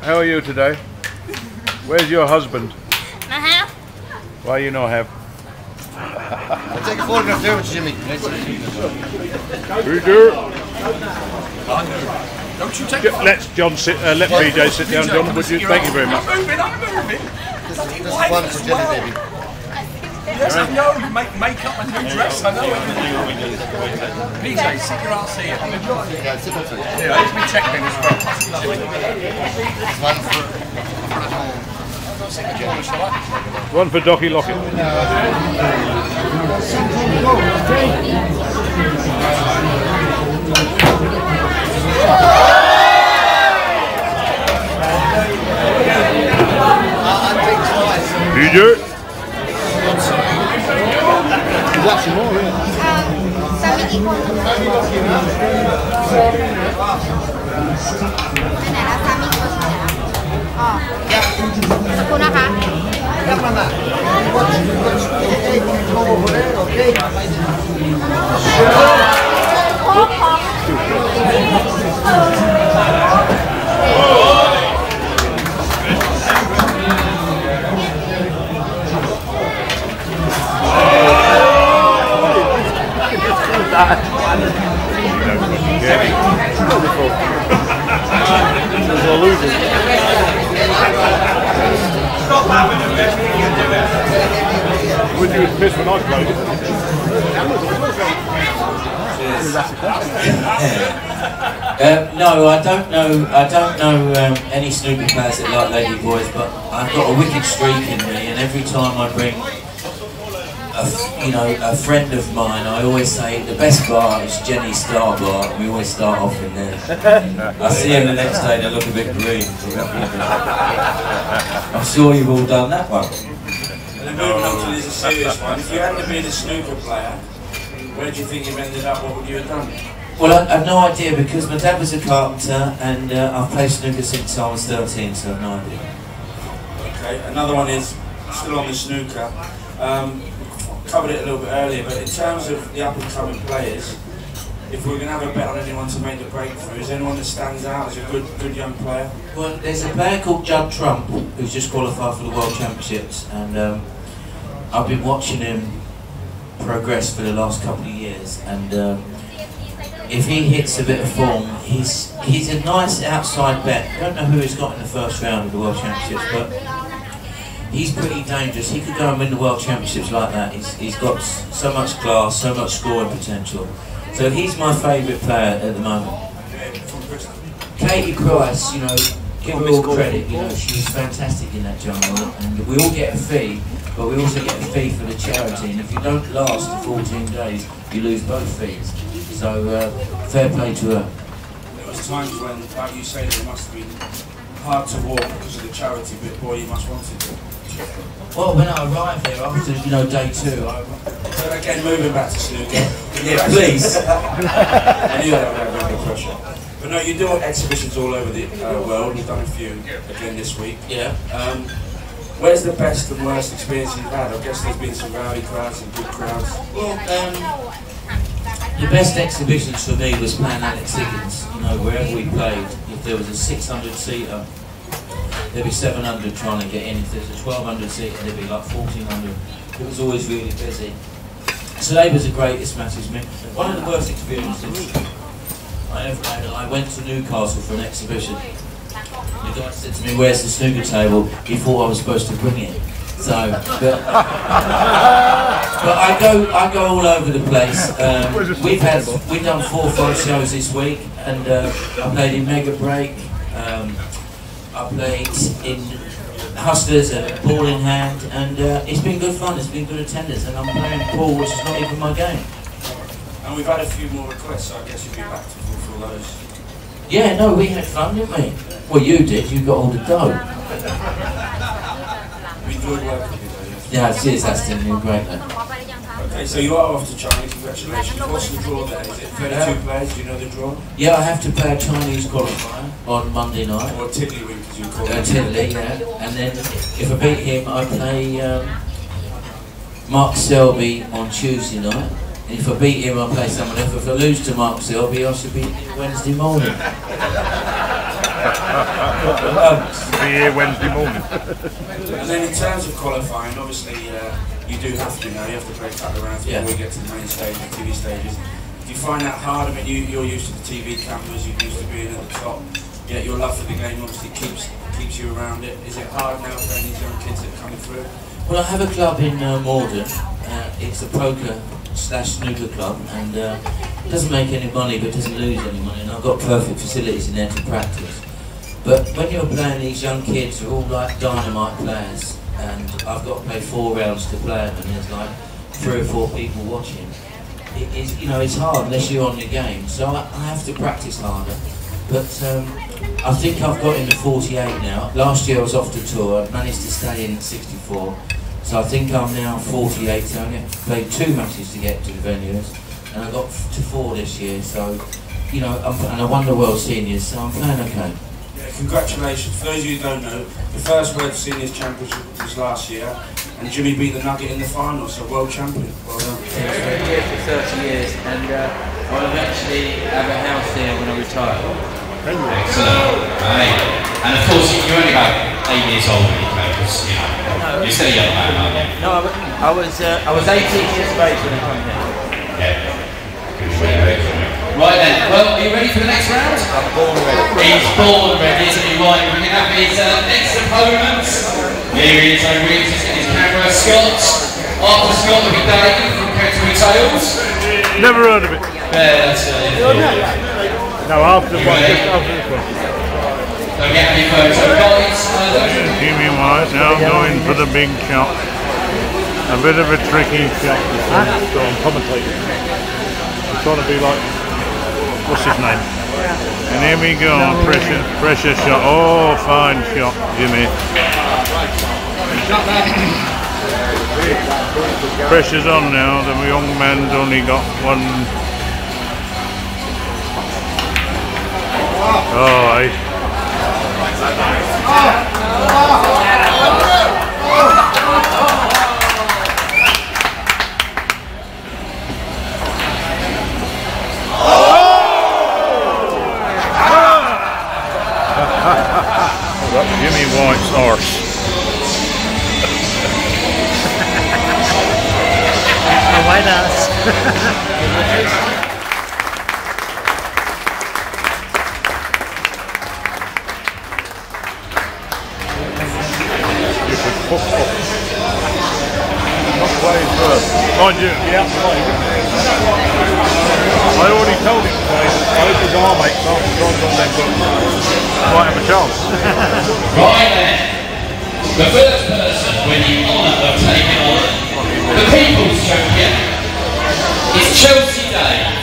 How are you today? Where's your husband? I have. Why you not have? I'll take a photograph there with Jimmy. Peter. Don't you take Let John sit. Let PJ sit down, John. Would you? Thank you very much. I'm moving. This is one for Jimmy, baby. Yes, I know. Make up my new dress. I know. PJ, sit your ass here. Yeah, sit up there. Yeah, let me check then as well. One for the home. One for Docky Lockett. PJ. There's actually more, isn't there? Would you have missed when I played it? No, I don't know any snooker players that like Lady Boys, but I've got a wicked streak in me, and every time I bring a friend of mine, I always say the best bar is Jenny's Star Bar, and we always start off in there. I see him the next day and they look a bit green. I'm sure you've all done that one. And then moving on to this a serious one. If you hadn't been a snooker player, where do you think you've ended up? What would you have done? Well, I've no idea, because my dad was a carpenter and I've played snooker since I was 13, so I've no idea. Okay, another one is still on the snooker. Covered it a little bit earlier, but in terms of the up-and-coming players, if we're going to have a bet on anyone to make the breakthrough, is there anyone that stands out as a good young player? Well, there's a player called Judd Trump who's just qualified for the World Championships, and I've been watching him progress for the last couple of years, and if he hits a bit of form, he's a nice outside bet. I don't know who he's got in the first round of the World Championships, but he's pretty dangerous. He could go and win the World Championships like that. He's got so much class, so much scoring potential. So he's my favourite player at the moment. Katie Price, you know, give her all credit. You know, she was fantastic in that jungle, and we all get a fee, but we also get a fee for the charity. And if you don't last for 14 days, you lose both fees. So fair play to her. There was times when, like you say, it must have been hard to walk because of the charity, but boy, you must want it to. Well, when I arrived here after, day 2, But again, moving back to snooker. yeah, please. I knew that would have a bit of pressure. But no, you do exhibitions all over the world. You've done a few again this week. Yeah. Where's the best and worst experience you've had? I guess there's been some rowdy crowds and good crowds. Well, the best exhibitions for me was playing Alex Higgins. You know, wherever we played, if there was a 600-seater, there'd be 700 trying to get in. If there's a 1200-seater, there'd be like 1400. It was always really busy. So they was the greatest matches. One of the worst experiences I ever had, I went to Newcastle for an exhibition. The guy said to me, "Where's the snooker table?" He thought I was supposed to bring it. So, but I go all over the place. We've done 4 front shows this week, and I played in Mega Break. I played in Hustlers and Ball in Hand, and it's been good fun. It's been good attendance, and I'm playing pool, which is not even my game. And we've had a few more requests, so I guess you'll be back to fulfill those. Yeah, no, we had fun, didn't we? Well, you did. You got all the dough. We enjoyed working with you, though. Yeah, cheers, Aston. You're great, man. Okay, so you are off to China. Congratulations. What's the draw there? Is it 32 players? Do you know the draw? Yeah, I have to play a Chinese qualifier on Monday night. Or Tiddlywink, as you call it. Tiddly, yeah. And then if I beat him, I play Mark Selby on Tuesday night. And if I beat him, I play someone else. If I lose to Mark Selby, I should beat him Wednesday morning. Be here Wednesday morning. And then in terms of qualifying, obviously you do have to now. You have to break up the rounds before we get to the main stage, the TV stages. Do you find that hard? I mean, you're used to the TV cameras, you're used to being at the top. Yeah, your love for the game obviously keeps you around it. Is it hard now for any young kids that are coming through? Well, I have a club in Morden. It's a poker/snooker club, and it doesn't make any money, but doesn't lose any money. And I've got perfect facilities in there to practice. But when you're playing these young kids, who are all like dynamite players, and I've got to play 4 rounds to play them, and there's like 3 or 4 people watching. It is, you know, it's hard unless you're on your game. So I have to practice harder. But I think I've got into 48 now. Last year I was off the tour. I managed to stay in at 64. So I think I'm now 48. So I played 2 matches to get to the venues, and I got to 4 this year. So, you know, and I won the World Seniors. So I'm playing okay. Congratulations. For those of you who don't know, the first World Seniors Championship was last year, and Jimmy beat the Nugget in the final, so world champion. Well done. I've been here for 30 years, and I'll eventually have a house here when I retire. Excellent. And of course, you're only about 8 years old when you play, because you're still a young man, aren't you? No, I was 18 years of age when I came here. Yeah. Right then, well, are you ready for the next round? I'm born ready. He's born ready, isn't he? Right, we can have his next opponent. Here he is, over here, just get his camera. Scott. After Scott will be Dave from Canterbury Tales. Never heard of it. Yeah, that's it. No, after one, just after this one. Don't get any photo, guys. Jimmy White now going for the big shot. A bit of a tricky shot. So I'm commentating. I'm trying to be like, what's his name? And here we go, pressure shot. Oh, fine shot, Jimmy. Pressure's on now. The young man's only got one. Oh, eh? Jimmy White's horse. A white ass. Not playing first. Mind you, yeah, I already told him today that I hope his arm aches after trying on them, but might have a chance. Right then, the first person with the honour of taking on the People's Champion is Chelsea Day.